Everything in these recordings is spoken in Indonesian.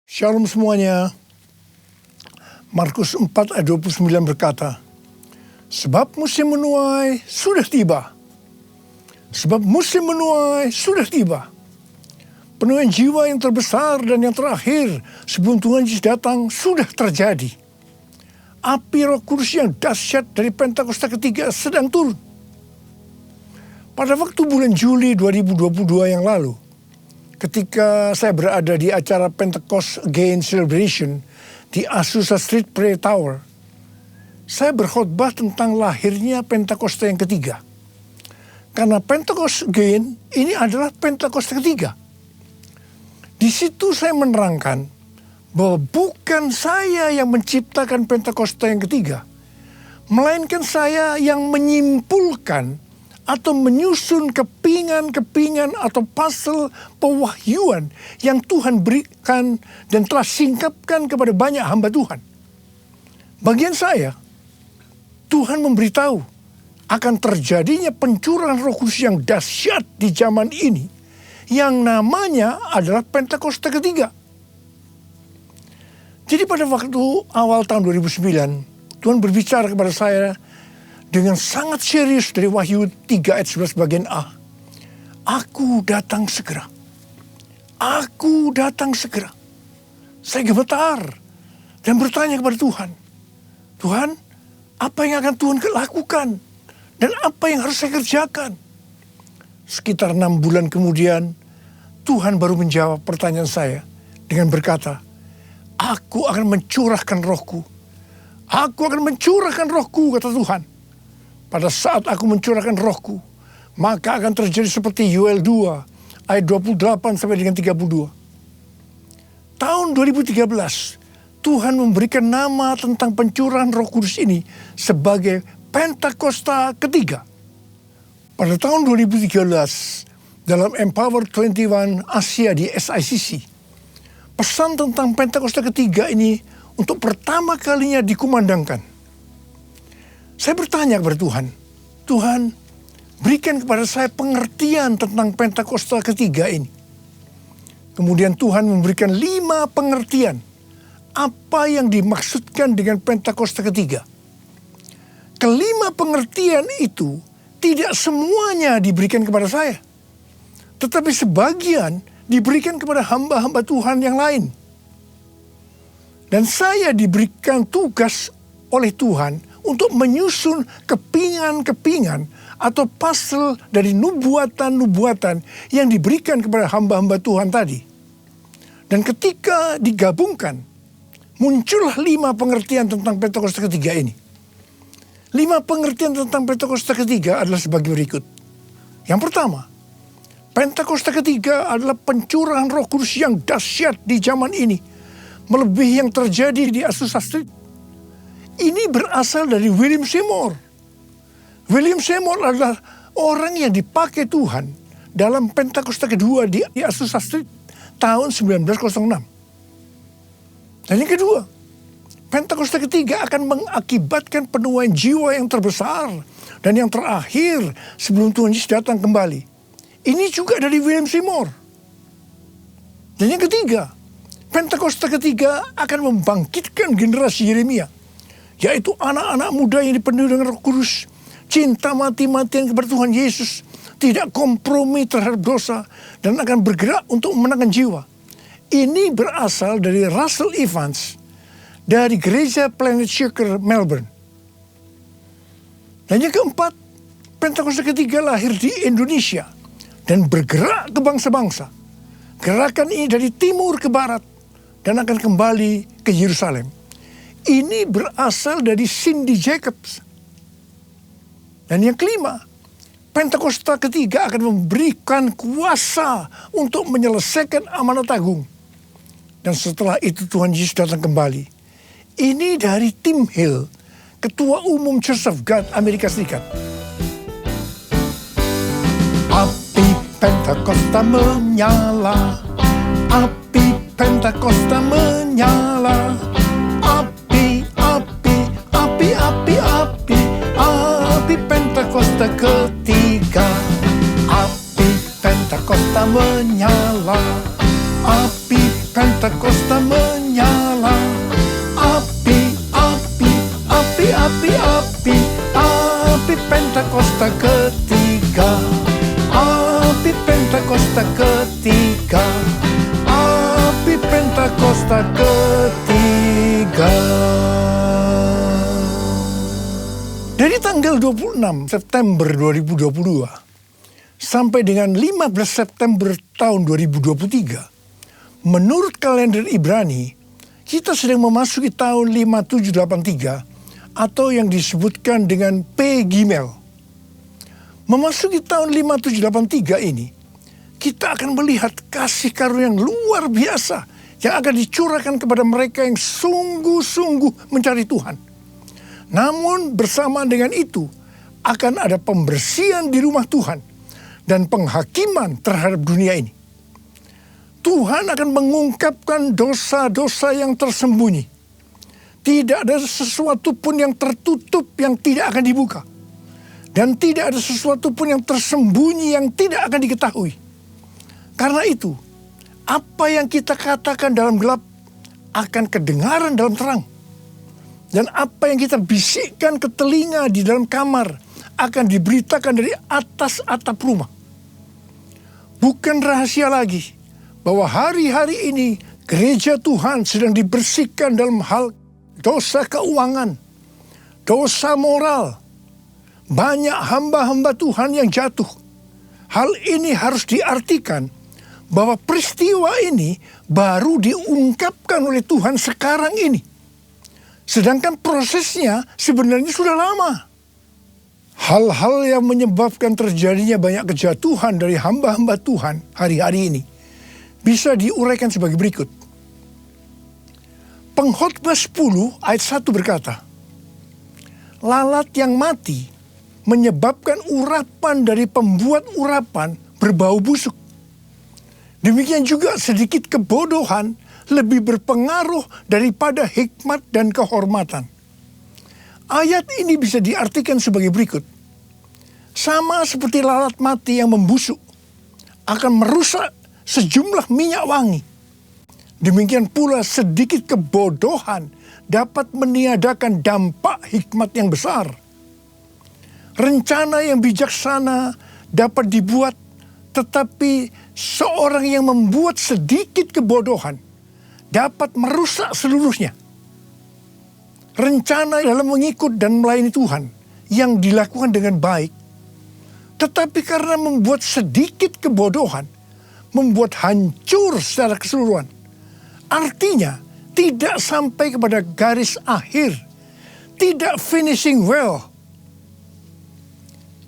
Shalom semuanya. Markus 4 ayat 29 berkata, sebab musim menuai sudah tiba. Sebab musim menuai sudah tiba. Penuaian jiwa yang terbesar dan yang terakhir sebelum Tuhan Yesus datang sudah terjadi. Api Roh Kudus yang dahsyat dari Pentakosta ketiga sedang turun. Pada waktu bulan Juli 2022 yang lalu, ketika saya berada di acara Pentecost Again Celebration di Azusa Street Prayer Tower, saya berkhotbah tentang lahirnya Pentakosta yang ketiga. Karena Pentecost Again ini adalah Pentakosta ketiga. Di situ saya menerangkan bahwa bukan saya yang menciptakan Pentakosta yang ketiga, melainkan saya yang menyimpulkan atau menyusun kepingan-kepingan atau puzzle pewahyuan yang Tuhan berikan dan telah singkapkan kepada banyak hamba Tuhan. Bagian saya, Tuhan memberitahu akan terjadinya pencurahan Roh Kudus yang dahsyat di zaman ini, yang namanya adalah Pentakosta ketiga. Jadi pada waktu awal tahun 2009, Tuhan berbicara kepada saya dengan sangat serius dari Wahyu 3 ayat 11 bagian A. Aku datang segera. Aku datang segera. Saya gemetar dan bertanya kepada Tuhan. Tuhan, apa yang akan Tuhan lakukan? Dan apa yang harus saya kerjakan? Sekitar 6 bulan kemudian, Tuhan baru menjawab pertanyaan saya dengan berkata, aku akan mencurahkan rohku. Aku akan mencurahkan rohku, kata Tuhan. Pada saat aku mencurahkan rohku, maka akan terjadi seperti Yoel 2 ayat 28 sampai dengan 32. Tahun 2013, Tuhan memberikan nama tentang pencurahan Roh Kudus ini sebagai Pentakosta ketiga. Pada tahun 2013, dalam Empower 21 Asia di SICC, pesan tentang Pentakosta ketiga ini untuk pertama kalinya dikumandangkan. Saya bertanya kepada Tuhan, Tuhan, berikan kepada saya pengertian tentang Pentakosta ketiga ini. Kemudian Tuhan memberikan 5 pengertian apa yang dimaksudkan dengan Pentakosta ketiga. Kelima pengertian itu tidak semuanya diberikan kepada saya, tetapi sebagian diberikan kepada hamba-hamba Tuhan yang lain. Dan saya diberikan tugas oleh Tuhan untuk menyusun kepingan-kepingan atau puzzle dari nubuatan-nubuatan yang diberikan kepada hamba-hamba Tuhan tadi. Dan ketika digabungkan, muncullah 5 pengertian tentang Pentakosta ketiga ini. 5 pengertian tentang Pentakosta ketiga adalah sebagai berikut. Yang pertama, Pentakosta ketiga adalah pencurahan Roh Kudus yang dahsyat di zaman ini, melebihi yang terjadi di Azusa Street. Ini berasal dari William Seymour. William Seymour adalah orang yang dipakai Tuhan dalam Pentakosta kedua di Azusa Street tahun 1906. Dan yang kedua, Pentakosta ketiga akan mengakibatkan penuaian jiwa yang terbesar dan yang terakhir sebelum Tuhan Yesus datang kembali. Ini juga dari William Seymour. Dan yang ketiga, Pentakosta ketiga akan membangkitkan generasi Yeremia, yaitu anak-anak muda yang dipenuhi dengan Roh Kudus, cinta mati-matian kepada Tuhan Yesus, tidak kompromi terhadap dosa, dan akan bergerak untuk memenangkan jiwa. Ini berasal dari Russell Evans, dari Gereja Planet Shaker, Melbourne. Dan yang keempat, Pentakosta ketiga lahir di Indonesia dan bergerak ke bangsa-bangsa. Gerakan ini dari timur ke barat dan akan kembali ke Yerusalem. Ini berasal dari Cindy Jacobs. Dan yang kelima, Pentakosta ketiga akan memberikan kuasa untuk menyelesaikan amanat agung. Dan setelah itu Tuhan Yesus datang kembali. Ini dari Tim Hill, Ketua Umum Church of God Amerika Serikat. Api Pentakosta menyala, api Pentakosta menyala. Api Pentakosta ketiga, api Pentakosta menyala, api Pentakosta menyala. Api, api, api, api, api, api Pentakosta ketiga. Api Pentakosta ketiga. Api Pentakosta ketiga. Dari tanggal 26 September 2022 sampai dengan 15 September tahun 2023, menurut kalender Ibrani, kita sedang memasuki tahun 5783 atau yang disebutkan dengan P Gimel. Memasuki tahun 5783 ini, kita akan melihat kasih karunia yang luar biasa yang akan dicurahkan kepada mereka yang sungguh-sungguh mencari Tuhan. Namun bersamaan dengan itu akan ada pembersihan di rumah Tuhan dan penghakiman terhadap dunia ini. Tuhan akan mengungkapkan dosa-dosa yang tersembunyi. Tidak ada sesuatu pun yang tertutup yang tidak akan dibuka. Dan tidak ada sesuatu pun yang tersembunyi yang tidak akan diketahui. Karena itu, apa yang kita katakan dalam gelap akan kedengaran dalam terang. Dan apa yang kita bisikkan ke telinga di dalam kamar akan diberitakan dari atas atap rumah. Bukan rahasia lagi bahwa hari-hari ini gereja Tuhan sedang dibersihkan dalam hal dosa keuangan, dosa moral. Banyak hamba-hamba Tuhan yang jatuh. Hal ini harus diartikan bahwa peristiwa ini baru diungkapkan oleh Tuhan sekarang ini. Sedangkan prosesnya sebenarnya sudah lama. Hal-hal yang menyebabkan terjadinya banyak kejatuhan dari hamba-hamba Tuhan hari-hari ini bisa diuraikan sebagai berikut. Pengkhotbah 10 ayat 1 berkata, lalat yang mati menyebabkan urapan dari pembuat urapan berbau busuk. Demikian juga sedikit kebodohan lebih berpengaruh daripada hikmat dan kehormatan. Ayat ini bisa diartikan sebagai berikut. Sama seperti lalat mati yang membusuk akan merusak sejumlah minyak wangi. Demikian pula sedikit kebodohan dapat meniadakan dampak hikmat yang besar. Rencana yang bijaksana dapat dibuat, tetapi seorang yang membuat sedikit kebodohan dapat merusak seluruhnya. Rencana dalam mengikut dan melayani Tuhan yang dilakukan dengan baik, tetapi karena membuat sedikit kebodohan, membuat hancur secara keseluruhan. Artinya, tidak sampai kepada garis akhir, tidak finishing well.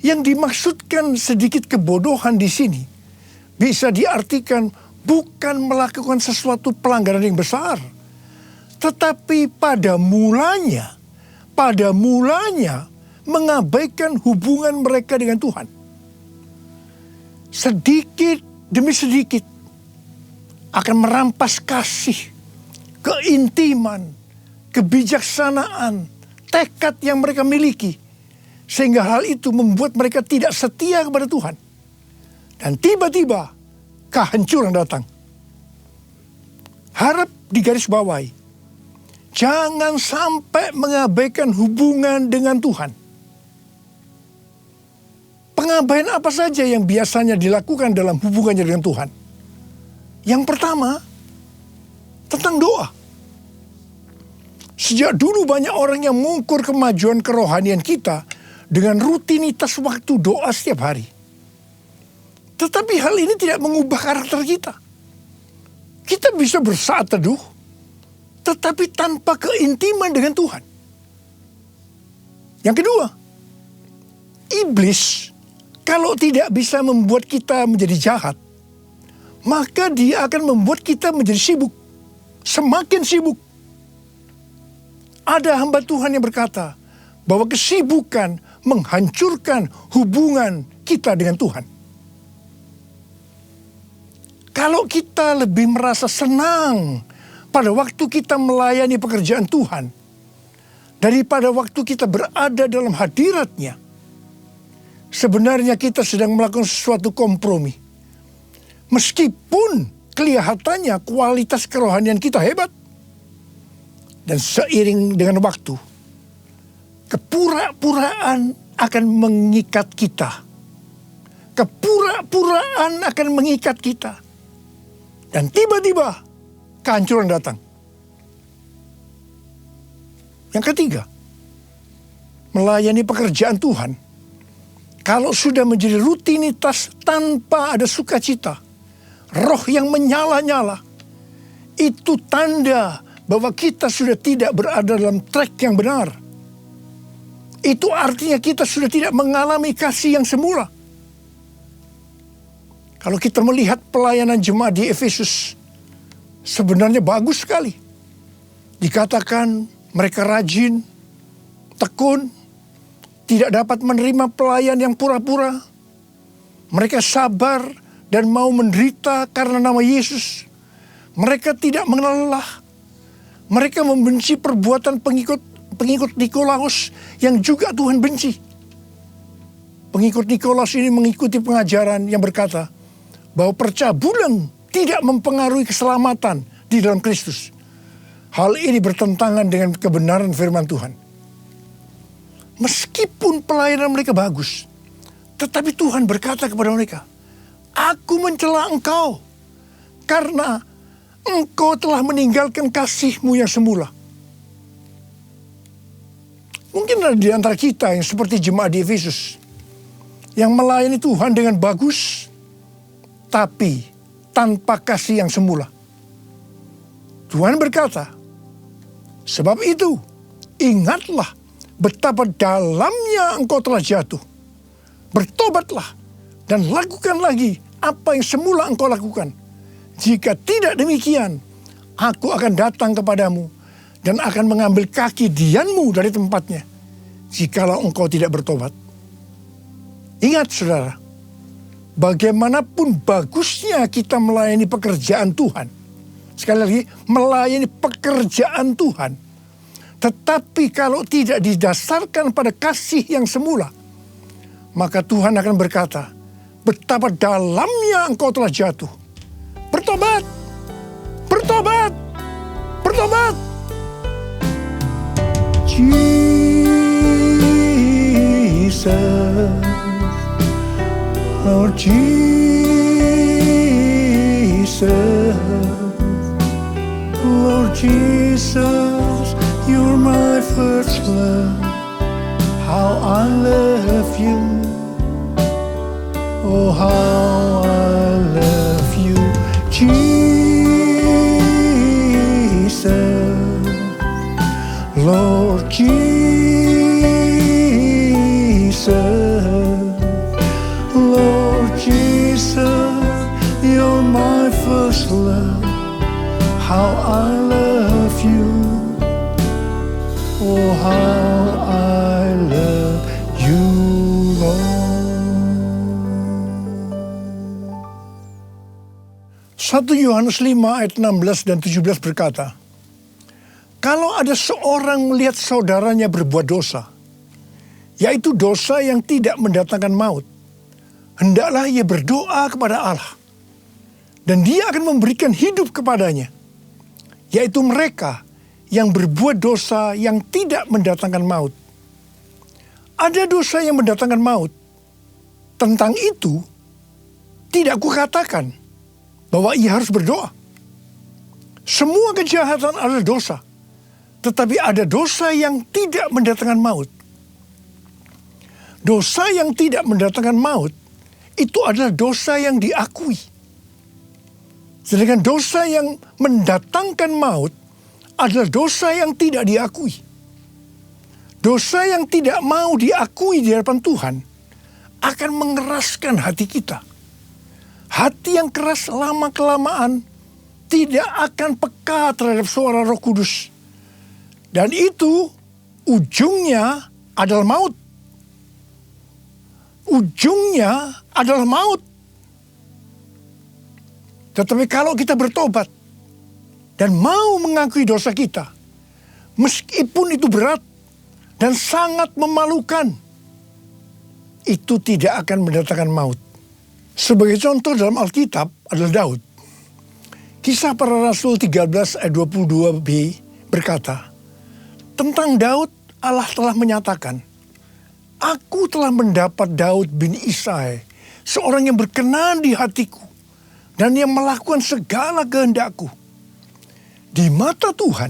Yang dimaksudkan sedikit kebodohan di sini bisa diartikan bukan melakukan sesuatu pelanggaran yang besar, tetapi pada mulanya mengabaikan hubungan mereka dengan Tuhan. Sedikit demi sedikit akan merampas kasih, keintiman, kebijaksanaan, tekad yang mereka miliki, sehingga hal itu membuat mereka tidak setia kepada Tuhan. Dan tiba-tiba kehancuran datang. Harap digarisbawahi, jangan sampai mengabaikan hubungan dengan Tuhan. Pengabaian apa saja yang biasanya dilakukan dalam hubungannya dengan Tuhan? Yang pertama, tentang doa. Sejak dulu banyak orang yang mengukur kemajuan kerohanian kita dengan rutinitas waktu doa setiap hari. Tetapi hal ini tidak mengubah karakter kita. Kita bisa bersaat teduh, tetapi tanpa keintiman dengan Tuhan. Yang kedua, iblis kalau tidak bisa membuat kita menjadi jahat, maka dia akan membuat kita menjadi sibuk, semakin sibuk. Ada hamba Tuhan yang berkata bahwa kesibukan menghancurkan hubungan kita dengan Tuhan. Kalau kita lebih merasa senang pada waktu kita melayani pekerjaan Tuhan daripada waktu kita berada dalam hadirat-Nya, sebenarnya kita sedang melakukan sesuatu kompromi. Meskipun kelihatannya kualitas kerohanian kita hebat. Dan seiring dengan waktu, kepura-puraan akan mengikat kita. Kepura-puraan akan mengikat kita. Dan tiba-tiba kehancuran datang. Yang ketiga, melayani pekerjaan Tuhan. Kalau sudah menjadi rutinitas tanpa ada sukacita, roh yang menyala-nyala, itu tanda bahwa kita sudah tidak berada dalam track yang benar. Itu artinya kita sudah tidak mengalami kasih yang semula. Kalau kita melihat pelayanan jemaat di Efesus, sebenarnya bagus sekali. Dikatakan mereka rajin, tekun, tidak dapat menerima pelayan yang pura-pura. Mereka sabar dan mau menderita karena nama Yesus. Mereka tidak mengenal lelah. Mereka membenci perbuatan pengikut Nikolaus yang juga Tuhan benci. Pengikut Nikolaus ini mengikuti pengajaran yang berkata bahwa percabulan tidak mempengaruhi keselamatan di dalam Kristus. Hal ini bertentangan dengan kebenaran firman Tuhan. Meskipun pelayanan mereka bagus, tetapi Tuhan berkata kepada mereka, "Aku mencela engkau karena engkau telah meninggalkan kasihmu yang semula." Mungkin ada di antara kita yang seperti jemaat di Efesus, yang melayani Tuhan dengan bagus, tapi tanpa kasih yang semula. Tuhan berkata, "Sebab itu, ingatlah betapa dalamnya engkau telah jatuh. Bertobatlah dan lakukan lagi apa yang semula engkau lakukan. Jika tidak demikian, aku akan datang kepadamu dan akan mengambil kaki dianmu dari tempatnya, jikalau engkau tidak bertobat." Ingat saudara, bagaimanapun bagusnya kita melayani pekerjaan Tuhan, sekali lagi, melayani pekerjaan Tuhan, tetapi kalau tidak didasarkan pada kasih yang semula, maka Tuhan akan berkata, betapa dalamnya engkau telah jatuh. Bertobat! Bertobat! Bertobat! Jesus, Lord Jesus, Lord Jesus, you're my first love. How I love you, oh how I love you, Jesus, Lord Jesus, Lord Jesus, you're my first love. How I love you, oh how I love you, Lord. 1 Yohanes 5 ayat 16 dan 17 berkata, kalau ada seorang melihat saudaranya berbuat dosa, yaitu dosa yang tidak mendatangkan maut, hendaklah ia berdoa kepada Allah, dan Dia akan memberikan hidup kepadanya, yaitu mereka yang berbuat dosa yang tidak mendatangkan maut. Ada dosa yang mendatangkan maut. Tentang itu, tidak kukatakan bahwa ia harus berdoa. Semua kejahatan adalah dosa, tetapi ada dosa yang tidak mendatangkan maut. Dosa yang tidak mendatangkan maut, itu adalah dosa yang diakui. Sedangkan dosa yang mendatangkan maut adalah dosa yang tidak diakui. Dosa yang tidak mau diakui di hadapan Tuhan akan mengeraskan hati kita. Hati yang keras lama-kelamaan tidak akan peka terhadap suara Roh Kudus. Dan itu ujungnya adalah maut. Ujungnya adalah maut. Tetapi kalau kita bertobat dan mau mengakui dosa kita, meskipun itu berat dan sangat memalukan, itu tidak akan mendatangkan maut. Sebagai contoh dalam Alkitab adalah Daud. Kisah Para Rasul 13 ayat 22b berkata, tentang Daud Allah telah menyatakan, aku telah mendapat Daud bin Isai, seorang yang berkenan di hatiku, dan yang melakukan segala kehendakku. Di mata Tuhan,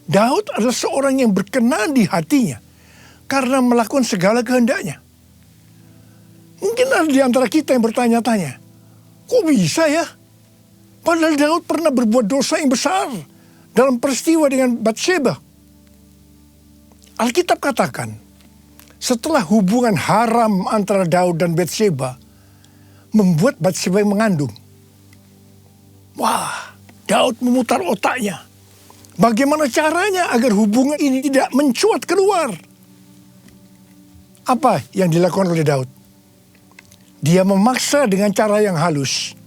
Daud adalah seorang yang berkenan di hatinya, karena melakukan segala kehendaknya. Mungkin ada di antara kita yang bertanya-tanya, kok bisa ya? Padahal Daud pernah berbuat dosa yang besar dalam peristiwa dengan Batsheba. Alkitab katakan, setelah hubungan haram antara Daud dan Batsheba membuat Batsheba mengandung. Wah, Daud memutar otaknya. Bagaimana caranya agar hubungan ini tidak mencuat keluar? Apa yang dilakukan oleh Daud? Dia memaksa dengan cara yang halus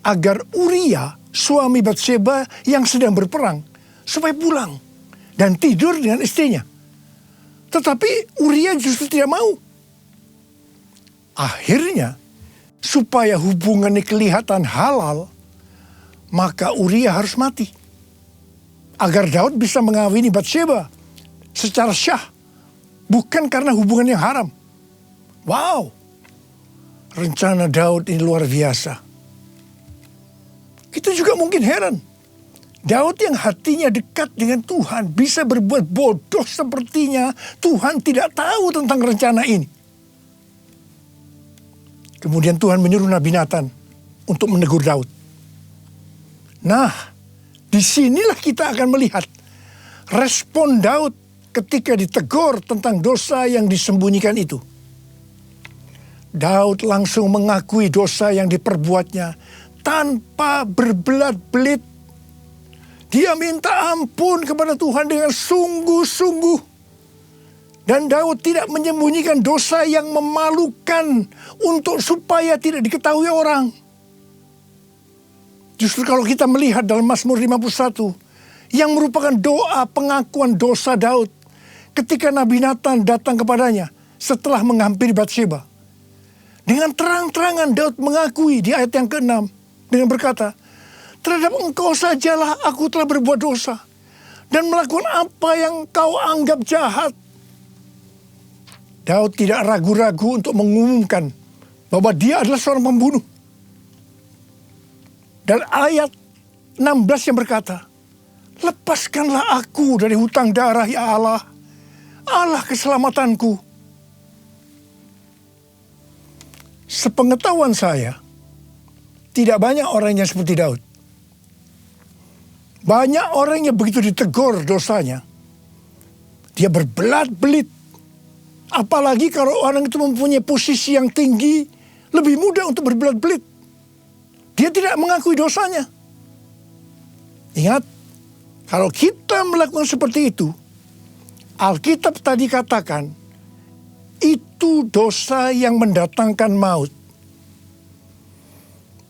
agar Uria, suami Batsheba yang sedang berperang, supaya pulang dan tidur dengan istrinya. Tetapi Uria justru tidak mau. Akhirnya, supaya hubungannya kelihatan halal, maka Uria harus mati. Agar Daud bisa mengawini Batsheba secara syah, bukan karena hubungan yang haram. Wow, rencana Daud ini luar biasa. Kita juga mungkin heran. Daud yang hatinya dekat dengan Tuhan bisa berbuat bodoh sepertinya Tuhan tidak tahu tentang rencana ini. Kemudian Tuhan menyuruh Nabi Nathan untuk menegur Daud. Nah, disinilah kita akan melihat respon Daud ketika ditegur tentang dosa yang disembunyikan itu. Daud langsung mengakui dosa yang diperbuatnya tanpa berbelat-belit. Dia minta ampun kepada Tuhan dengan sungguh-sungguh. Dan Daud tidak menyembunyikan dosa yang memalukan untuk supaya tidak diketahui orang. Justru kalau kita melihat dalam Mazmur 51, yang merupakan doa pengakuan dosa Daud ketika Nabi Nathan datang kepadanya setelah menghampiri Batsheba. Dengan terang-terangan Daud mengakui di ayat yang ke-6 dengan berkata, terhadap engkau sajalah aku telah berbuat dosa dan melakukan apa yang kau anggap jahat. Daud tidak ragu-ragu untuk mengumumkan bahwa dia adalah seorang pembunuh. Dan ayat 16 yang berkata, lepaskanlah aku dari hutang darah ya Allah, Allah keselamatanku. Sepengetahuan saya, tidak banyak orang yang seperti Daud. Banyak orang yang begitu ditegur dosanya, dia berbelat-belit. Apalagi kalau orang itu mempunyai posisi yang tinggi, lebih mudah untuk berbelat-belit. Dia tidak mengakui dosanya. Ingat, kalau kita melakukan seperti itu, Alkitab tadi katakan, itu dosa yang mendatangkan maut.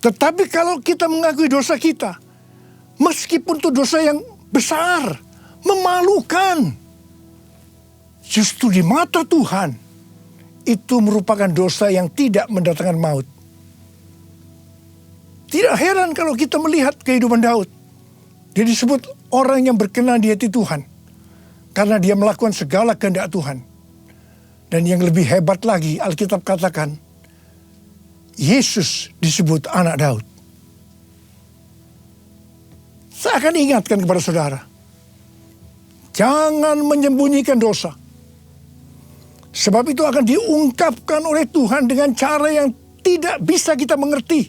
Tetapi kalau kita mengakui dosa kita, meskipun itu dosa yang besar, memalukan, justru di mata Tuhan, itu merupakan dosa yang tidak mendatangkan maut. Tidak heran kalau kita melihat kehidupan Daud. Dia disebut orang yang berkenan di hati Tuhan, karena dia melakukan segala kehendak Tuhan. Dan yang lebih hebat lagi, Alkitab katakan, Yesus disebut anak Daud. Saya akan ingatkan kepada saudara, jangan menyembunyikan dosa. Sebab itu akan diungkapkan oleh Tuhan dengan cara yang tidak bisa kita mengerti.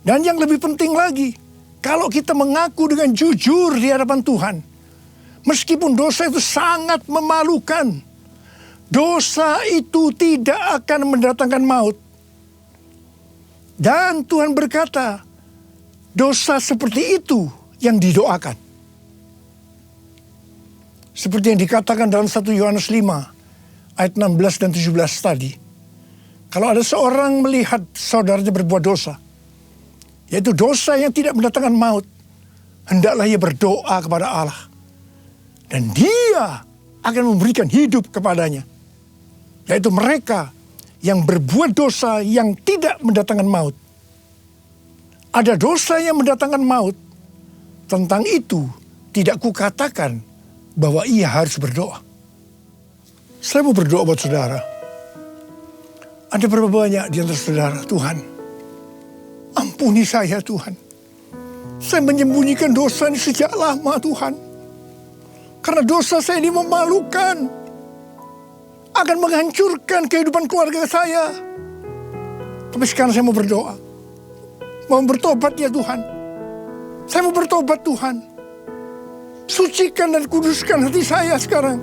Dan yang lebih penting lagi, kalau kita mengaku dengan jujur di hadapan Tuhan, meskipun dosa itu sangat memalukan, dosa itu tidak akan mendatangkan maut. Dan Tuhan berkata, dosa seperti itu yang didoakan. Seperti yang dikatakan dalam 1 Yohanes 5 ayat 16 dan 17 tadi. Kalau ada seorang melihat saudaranya berbuat dosa, yaitu dosa yang tidak mendatangkan maut, hendaklah ia berdoa kepada Allah. Dan dia akan memberikan hidup kepadanya. Yaitu mereka yang berbuat dosa yang tidak mendatangkan maut. ada dosa yang mendatangkan maut, tentang itu tidak kukatakan bahwa ia harus berdoa. Saya mau berdoa buat saudara. Ada berapa banyak di antara saudara, Tuhan, ampuni saya Tuhan. Saya menyembunyikan dosa ini sejak lama Tuhan. Karena dosa saya ini memalukan. Akan menghancurkan kehidupan keluarga saya. Tapi sekarang saya mau berdoa. Mau bertobat ya Tuhan. Saya mau bertobat Tuhan. Sucikan dan kuduskan hati saya sekarang.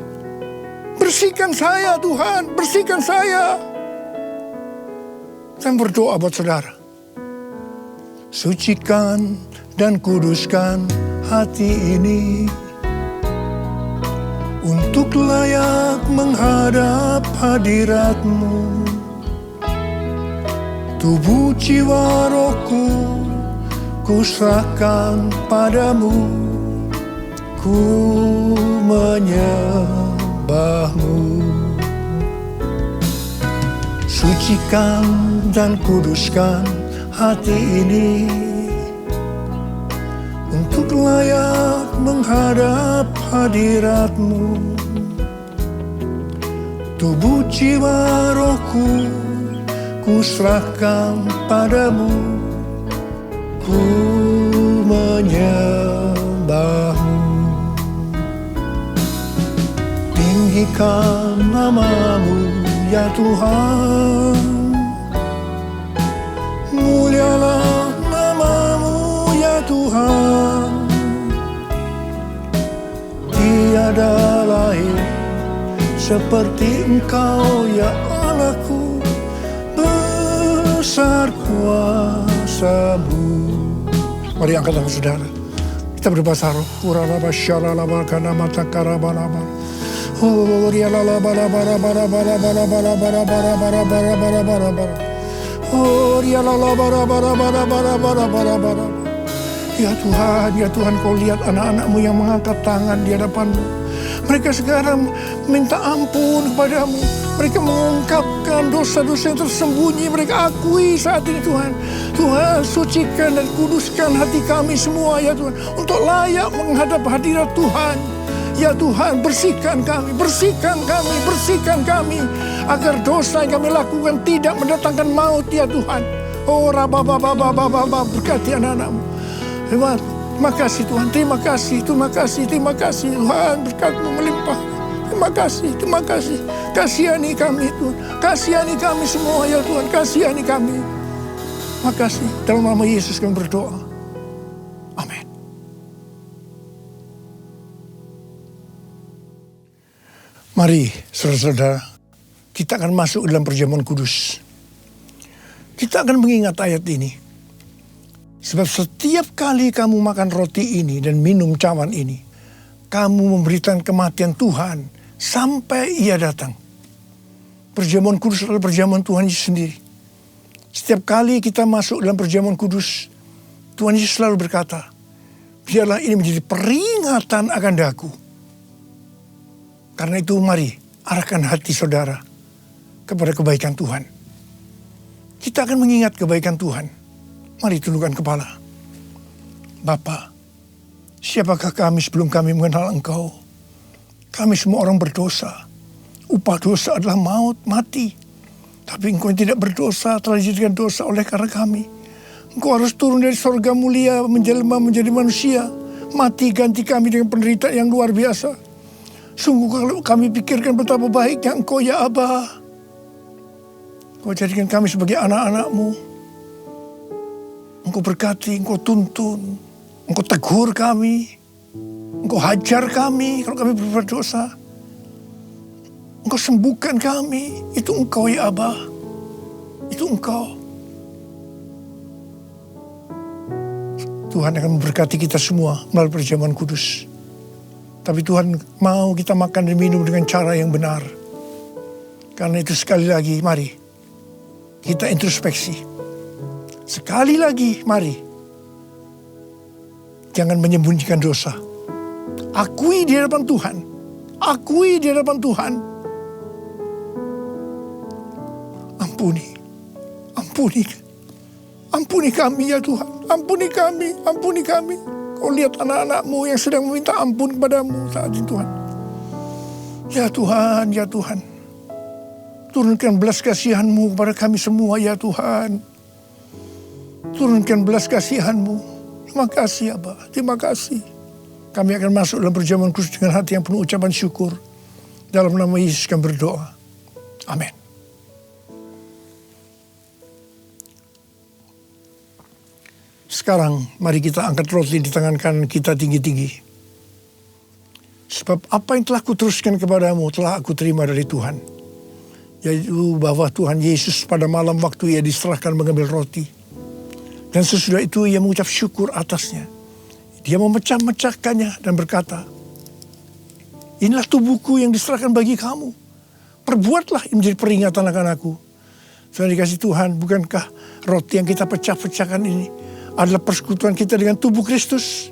Bersihkan saya Tuhan. Bersihkan saya. Saya berdoa buat saudara. Sucikan dan kuduskan hati ini. Untuk layak menghadap hadirat-Mu. Tubuh jiwa rohku ku serahkan padamu. Ku menyembah-Mu. Sucikan dan kuduskan hati ini. Untuk layak menghadap hadirat-Mu. Tubuh jiwa rohku ku serahkan padamu. Ku menyembah-Mu. Tinggikan nama-Mu ya Tuhan. Mulialah nama-Mu ya Tuhan. Tiada lain seperti Engkau ya Allahku. Besar kuasa-Mu. Mari angkat tangan saudara. Kita berbahasa roh. Uralaba syaralaba kana mata karabalaba. Oh ya Tuhan, Kau lihat anak-anak-Mu yang mengangkat tangan di hadapan-Mu. Mereka sekarang minta ampun kepadamu. Mereka mengungkapkan dosa-dosa yang tersembunyi. Mereka akui saat ini Tuhan. Tuhan, sucikan dan kuduskan hati kami semua ya Tuhan. Untuk layak menghadap hadirat Tuhan. Ya Tuhan, bersihkan kami, bersihkan kami, bersihkan kami. Agar dosa yang kami lakukan tidak mendatangkan maut ya Tuhan. Oh rabababababababa, berkati anak-anak-Mu. Terima kasih Tuhan, terima kasih, terima kasih, terima kasih Tuhan, berkat-Mu melimpah. Terima kasih, terima kasih. Kasihani kami Tuhan, kasihani kami semua ya Tuhan, kasihani kami. Terima kasih, dalam nama Yesus kami berdoa. Amin. Mari saudara-saudara, kita akan masuk dalam perjamuan kudus. Kita akan mengingat ayat ini. Sebab setiap kali kamu makan roti ini dan minum cawan ini, kamu memberitakan kematian Tuhan sampai Ia datang. Perjamuan kudus adalah perjamuan Tuhan Yesus sendiri. Setiap kali kita masuk dalam perjamuan kudus, Tuhan Yesus selalu berkata, biarlah ini menjadi peringatan akan daku. Karena itu mari arahkan hati saudara kepada kebaikan Tuhan. Kita akan mengingat kebaikan Tuhan. Mari tundukkan kepala. Bapa, siapakah kami sebelum kami mengenal Engkau? Kami semua orang berdosa. Upah dosa adalah maut, mati. Tapi Engkau yang tidak berdosa telah dijadikan dosa oleh karena kami. Engkau harus turun dari sorga mulia, menjelma menjadi manusia. Mati ganti kami dengan penderitaan yang luar biasa. Sungguh kalau kami pikirkan betapa baiknya Engkau ya Aba. Engkau jadikan kami sebagai anak-anak-Mu. Engkau berkati, Engkau tuntun, Engkau tegur kami, Engkau hajar kami kalau kami berbuat dosa. Engkau sembuhkan kami, itu Engkau ya Aba, itu Engkau. Tuhan akan memberkati kita semua melalui perjamuan kudus. Tapi Tuhan mau kita makan dan minum dengan cara yang benar. Karena itu sekali lagi, mari kita introspeksi. Sekali lagi, mari. Jangan menyembunyikan dosa. Akui di hadapan Tuhan. Akui di hadapan Tuhan. Ampuni. Ampuni. Ampuni kami ya Tuhan. Ampuni kami, ampuni kami. Kau lihat anak-anakmu yang sedang meminta ampun kepadamu saat ini Tuhan. Ya Tuhan, ya Tuhan. Turunkan belas kasihan-Mu kepada kami semua ya Tuhan. Turunkan belas kasihan-Mu. Terima kasih ya Bapa, terima kasih. Kami akan masuk dalam perjamuan kudus dengan hati yang penuh ucapan syukur. Dalam nama Yesus kami berdoa. Amin. Sekarang mari kita angkat roti di tangan kanan kita tinggi-tinggi. Sebab apa yang telah kuteruskan kepadamu telah aku terima dari Tuhan. Yaitu bahwa Tuhan Yesus pada malam waktu ia diserahkan mengambil roti. Dan sesudah itu ia mengucap syukur atasnya. Dia memecah-mecahkannya dan berkata, inilah tubuhku yang diserahkan bagi kamu. Perbuatlah ini menjadi peringatan akan aku. Saudara dikasih Tuhan, bukankah roti yang kita pecah-pecahkan ini adalah persekutuan kita dengan tubuh Kristus?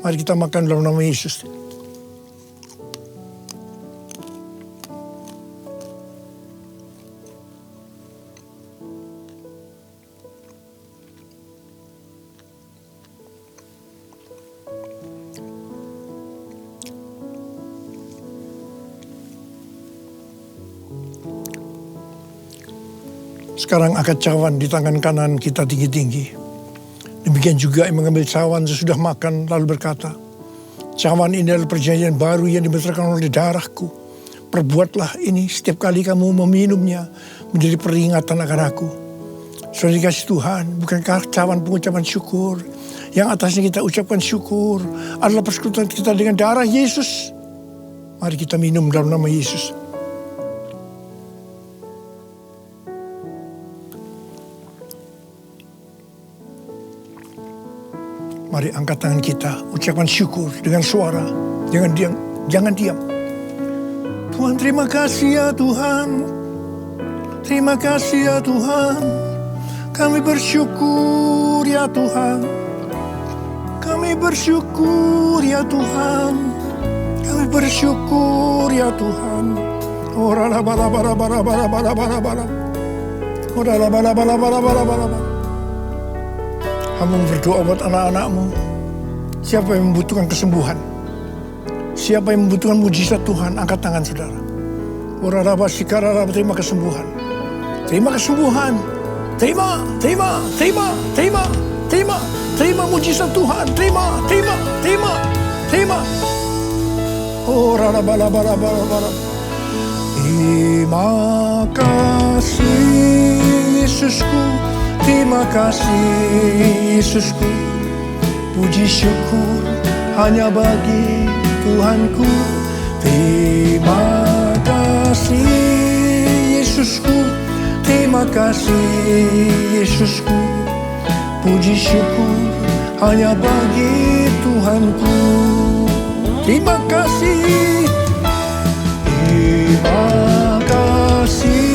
Mari kita makan dalam nama Yesus. Sekarang angkat cawan di tangan kanan kita tinggi-tinggi. Demikian juga yang mengambil cawan sesudah makan lalu berkata, cawan ini adalah perjanjian baru yang dibesarkan oleh darahku. Perbuatlah ini setiap kali kamu meminumnya menjadi peringatan akan aku. Saudara dikasih Tuhan, bukankah cawan pengucapan syukur yang atasnya kita ucapkan syukur adalah persekutuan kita dengan darah Yesus? Mari kita minum dalam nama Yesus. Mari angkat tangan kita, ucapkan syukur dengan suara. Jangan diam, jangan diam. Tuhan, terima kasih ya Tuhan. Terima kasih ya Tuhan. Kami bersyukur ya Tuhan. Kami bersyukur ya Tuhan. Kami bersyukur ya Tuhan. Ora la bara bara bara bara bara bara bara. Ora la bara bara bara bara bara. Kamu berdoa buat anak-anakmu. Siapa yang membutuhkan kesembuhan? Siapa yang membutuhkan mujizat Tuhan? Angkat tangan saudara. Uraraba sikararaba, terima kesembuhan. Terima kesembuhan. Terima, terima, terima, terima, terima, terima mujizat Tuhan. Terima, terima, terima, terima. Uraraba. Terima kasih Yesusku. Terima kasih Yesusku, puji syukur hanya bagi Tuhanku. Terima kasih Yesusku, terima kasih Yesusku, puji syukur hanya bagi Tuhanku. Terima kasih, terima kasih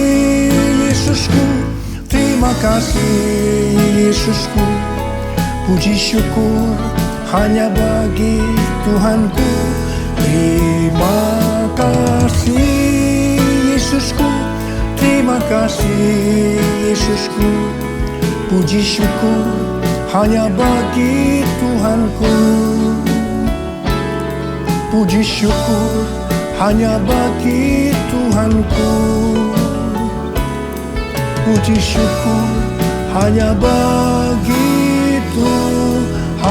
Yesusku. Terima kasih Yesusku, puji syukur hanya bagi Tuhanku. Terima kasih Yesusku, terima kasih Yesusku, puji syukur hanya bagi Tuhanku. Puji syukur hanya bagi Tuhanku. Puji syukur hanya bagi Tuhanku.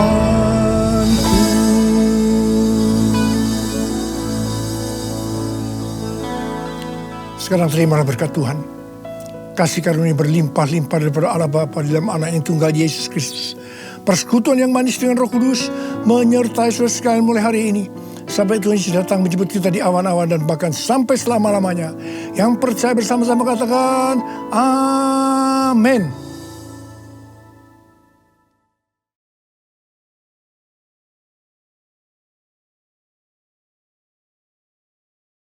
Sekarang terimalah berkat Tuhan. Kasih karunia berlimpah-limpah daripada Allah Bapa di dalam Anak yang tunggal Yesus Kristus. Persekutuan yang manis dengan Roh Kudus menyertai saudara sekalian mulai hari ini. Sampai Tuhan Yesus datang menjemput kita di awan-awan dan bahkan sampai selama-lamanya. Yang percaya bersama-sama katakan, Amin.